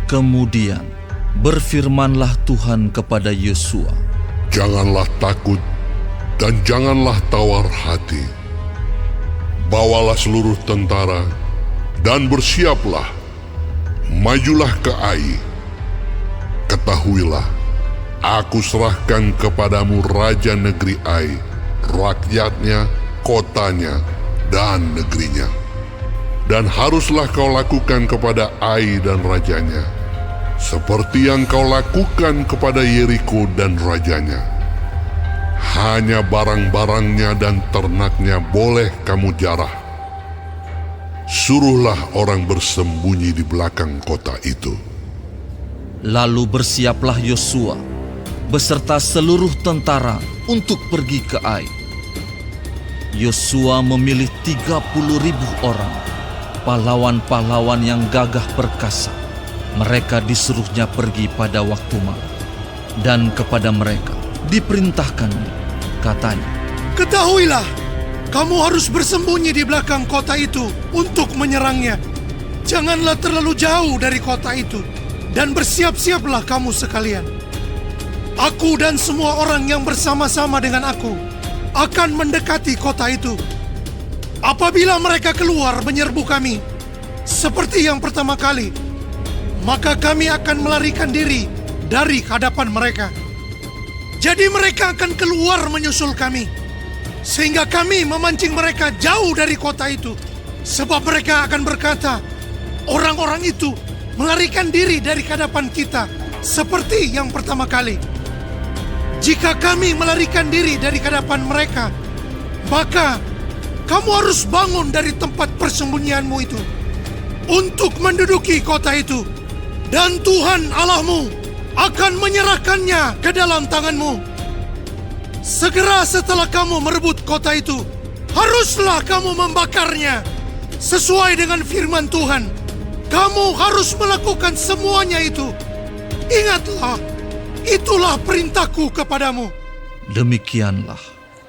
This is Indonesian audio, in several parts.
Kemudian berfirmanlah Tuhan kepada Yosua, "Janganlah takut dan janganlah tawar hati. Bawalah seluruh tentara dan bersiaplah. Majulah ke Ai. Ketahuilah, aku serahkan kepadamu raja negeri Ai, rakyatnya, kotanya, dan negerinya. Dan haruslah kau lakukan kepada Ai dan rajanya, seperti yang kau lakukan kepada Yeriko dan rajanya. Hanya barang-barangnya dan ternaknya boleh kamu jarah. Suruhlah orang bersembunyi di belakang kota itu." Lalu bersiaplah Yosua beserta seluruh tentara untuk pergi ke Ai. Yosua memilih 30.000 orang, pahlawan-pahlawan yang gagah perkasa. Mereka disuruhnya pergi pada waktu malam. Dan kepada mereka diperintahkannya, katanya, "Ketahuilah, kamu harus bersembunyi di belakang kota itu untuk menyerangnya. Janganlah terlalu jauh dari kota itu, dan bersiap-siaplah kamu sekalian. Aku dan semua orang yang bersama-sama dengan aku akan mendekati kota itu. Apabila mereka keluar menyerbu kami, seperti yang pertama kali, maka kami akan melarikan diri dari hadapan mereka. Jadi mereka akan keluar menyusul kami, sehingga kami memancing mereka jauh dari kota itu. Sebab mereka akan berkata, orang-orang itu melarikan diri dari hadapan kita, seperti yang pertama kali. Jika kami melarikan diri dari hadapan mereka, maka kamu harus bangun dari tempat persembunyianmu itu untuk menduduki kota itu, dan Tuhan Allahmu akan menyerahkannya ke dalam tanganmu. Segera setelah kamu merebut kota itu, haruslah kamu membakarnya sesuai dengan firman Tuhan. Kamu harus melakukan semuanya itu. Ingatlah, itulah perintahku kepadamu." Demikianlah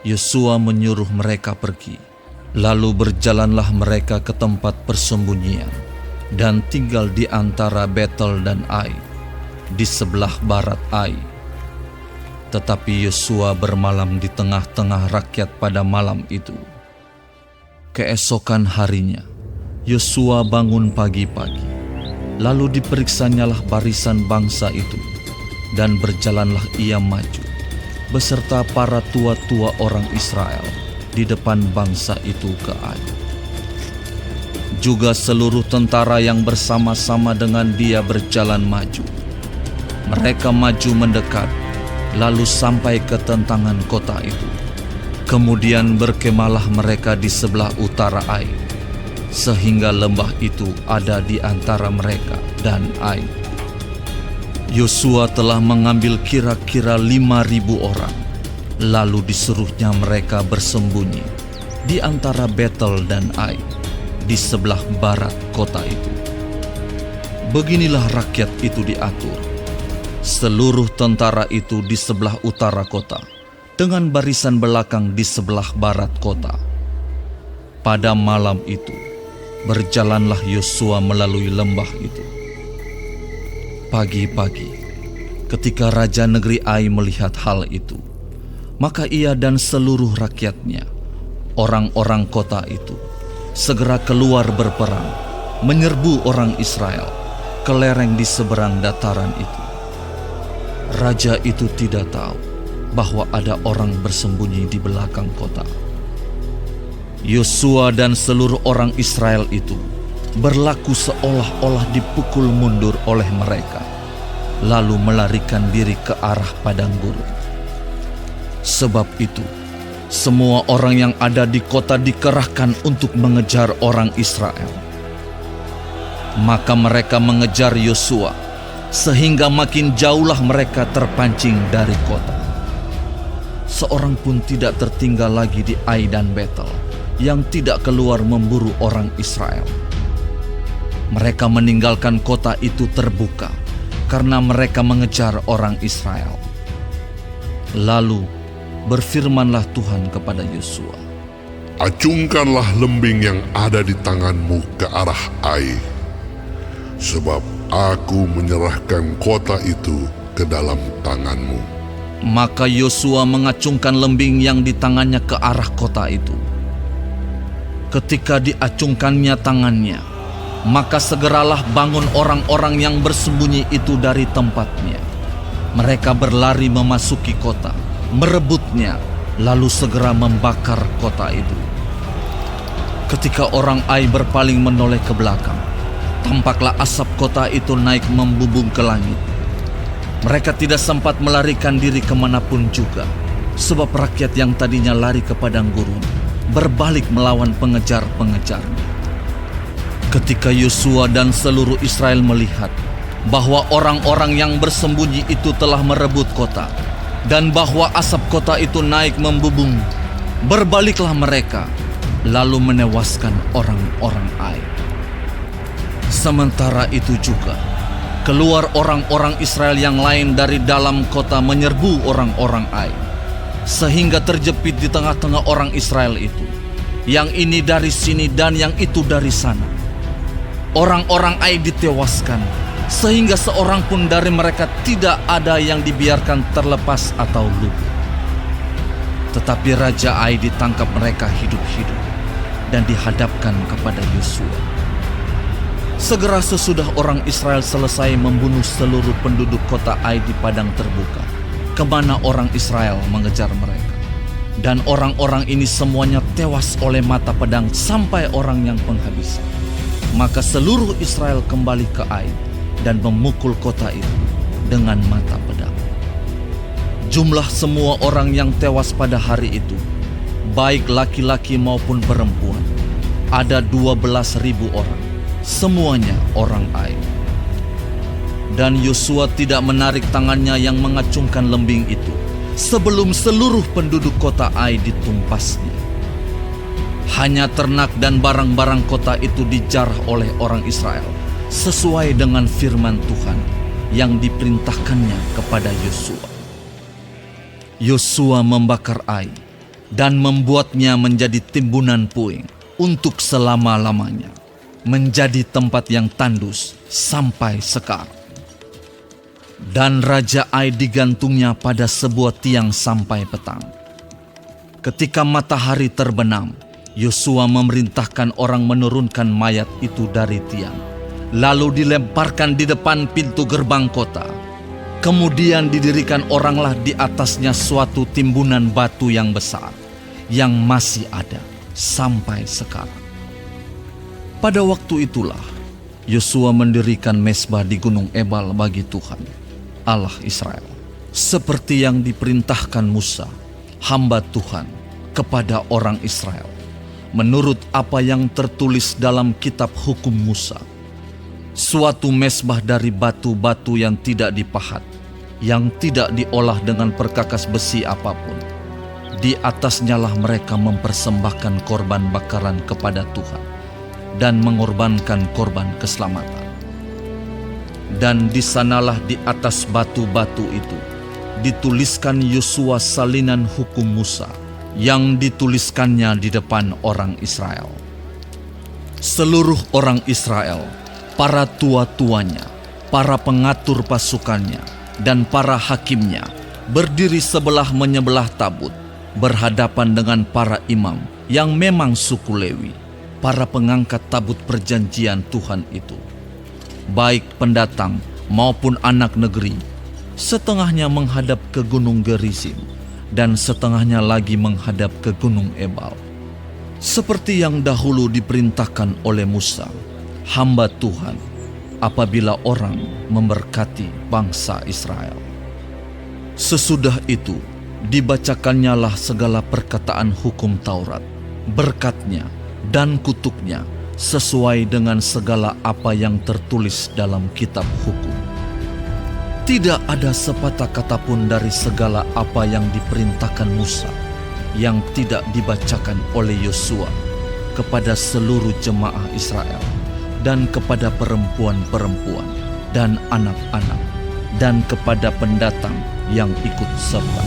Yosua menyuruh mereka pergi. Lalu berjalanlah mereka ke tempat persembunyian dan tinggal di antara Betel dan Ai, di sebelah barat Ai. Tetapi Yosua bermalam di tengah-tengah rakyat pada malam itu. Keesokan harinya, Yosua bangun pagi-pagi, lalu diperiksanyalah barisan bangsa itu, dan berjalanlah ia maju, beserta para tua-tua orang Israel di depan bangsa itu ke Ai. Juga seluruh tentara yang bersama-sama dengan dia berjalan maju. Mereka maju mendekat, lalu sampai ke tentangan kota itu. Kemudian berkemahlah mereka di sebelah utara Ai, sehingga lembah itu ada di antara mereka dan Ai. Yosua telah mengambil kira-kira 5.000 orang, lalu disuruhnya mereka bersembunyi di antara Betel dan Ai, di sebelah barat kota itu. Beginilah rakyat itu diatur. Seluruh tentara itu di sebelah utara kota, dengan barisan belakang di sebelah barat kota. Pada malam itu, berjalanlah Yosua melalui lembah itu. Pagi-pagi, ketika raja negeri Ai melihat hal itu, maka ia dan seluruh rakyatnya, orang-orang kota itu, segera keluar berperang, menyerbu orang Israel ke lereng di seberang dataran itu. Raja itu tidak tahu bahwa ada orang bersembunyi di belakang kota. Yosua dan seluruh orang Israel itu berlaku seolah-olah dipukul mundur oleh mereka, lalu melarikan diri ke arah padang gurun. Sebab itu, semua orang yang ada di kota dikerahkan untuk mengejar orang Israel. Maka mereka mengejar Yosua, sehingga makin jauhlah mereka terpancing dari kota. Seorang pun tidak tertinggal lagi di Ai dan Betel yang tidak keluar memburu orang Israel. Mereka meninggalkan kota itu terbuka karena mereka mengejar orang Israel. Lalu berfirmanlah Tuhan kepada Yosua, "Acungkanlah lembing yang ada di tanganmu ke arah Ai, sebab aku menyerahkan kota itu ke dalam tanganmu. Maka Yosua mengacungkan lembing yang di tangannya ke arah kota itu. Ketika diacungkannya tangannya, maka segeralah bangun orang-orang yang bersembunyi itu dari tempatnya. Mereka berlari memasuki kota, merebutnya, lalu segera membakar kota itu. Ketika orang Ai berpaling menoleh ke belakang, tampaklah asap kota itu naik membubung ke langit. Mereka tidak sempat melarikan diri kemanapun juga, sebab rakyat yang tadinya lari ke padang gurun berbalik melawan pengejar-pengejarnya. Ketika Yosua dan seluruh Israel melihat bahwa orang-orang yang bersembunyi itu telah merebut kota dan bahwa asap kota itu naik membubung, berbaliklah mereka lalu menewaskan orang-orang Ai. Sementara itu juga keluar orang-orang Israel yang lain dari dalam kota menyerbu orang-orang Ai, sehingga terjepit di tengah-tengah orang Israel itu. Yang ini dari sini dan yang itu dari sana. Orang-orang Ai ditewaskan, sehingga seorang pun dari mereka tidak ada yang dibiarkan terlepas atau luput. Tetapi Raja Ai ditangkap mereka hidup-hidup dan dihadapkan kepada Yosua. Segera sesudah orang Israel selesai membunuh seluruh penduduk kota Ai di padang terbuka, kemana orang Israel mengejar mereka. Dan orang-orang ini semuanya tewas oleh mata pedang sampai orang yang penghabisan. Maka seluruh Israel kembali ke Ai dan memukul kota itu dengan mata pedang. Jumlah semua orang yang tewas pada hari itu, baik laki-laki maupun perempuan, ada 12.000 orang. Semuanya orang Ai. Dan Yosua tidak menarik tangannya yang mengacungkan lembing itu sebelum seluruh penduduk kota Ai ditumpasnya. Hanya ternak dan barang-barang kota itu dijarah oleh orang Israel sesuai dengan firman Tuhan yang diperintahkannya kepada Yosua. Yosua membakar Ai dan membuatnya menjadi timbunan puing untuk selama-lamanya, menjadi tempat yang tandus sampai sekarang. Dan Raja Ai digantungnya pada sebuah tiang sampai petang. Ketika matahari terbenam, Yosua memerintahkan orang menurunkan mayat itu dari tiang, lalu dilemparkan di depan pintu gerbang kota. Kemudian didirikan oranglah di atasnya suatu timbunan batu yang besar, yang masih ada sampai sekarang. Pada waktu itulah Yosua mendirikan mezbah di Gunung Ebal bagi Tuhan, Allah Israel, seperti yang diperintahkan Musa, hamba Tuhan, kepada orang Israel, menurut apa yang tertulis dalam kitab hukum Musa. Suatu mezbah dari batu-batu yang tidak dipahat, yang tidak diolah dengan perkakas besi apapun. Di atasnya lah mereka mempersembahkan korban bakaran kepada Tuhan dan mengorbankan korban keselamatan. Dan di sanalah di atas batu-batu itu dituliskan Yosua salinan hukum Musa yang dituliskannya di depan orang Israel. Seluruh orang Israel, para tua-tuanya, para pengatur pasukannya, dan para hakimnya berdiri sebelah menyebelah tabut, berhadapan dengan para imam yang memang suku Lewi, para pengangkat tabut perjanjian Tuhan itu, baik pendatang maupun anak negeri. Setengahnya menghadap ke Gunung Gerizim, dan setengahnya lagi menghadap ke Gunung Ebal, seperti yang dahulu diperintahkan oleh Musa, hamba Tuhan, apabila orang memberkati bangsa Israel. Sesudah itu dibacakannya lah segala perkataan hukum Taurat, berkatnya dan kutuknya, sesuai dengan segala apa yang tertulis dalam kitab hukum. Tidak ada sepatah kata pun dari segala apa yang diperintahkan Musa yang tidak dibacakan oleh Yosua kepada seluruh jemaah Israel dan kepada perempuan-perempuan dan anak-anak dan kepada pendatang yang ikut serta.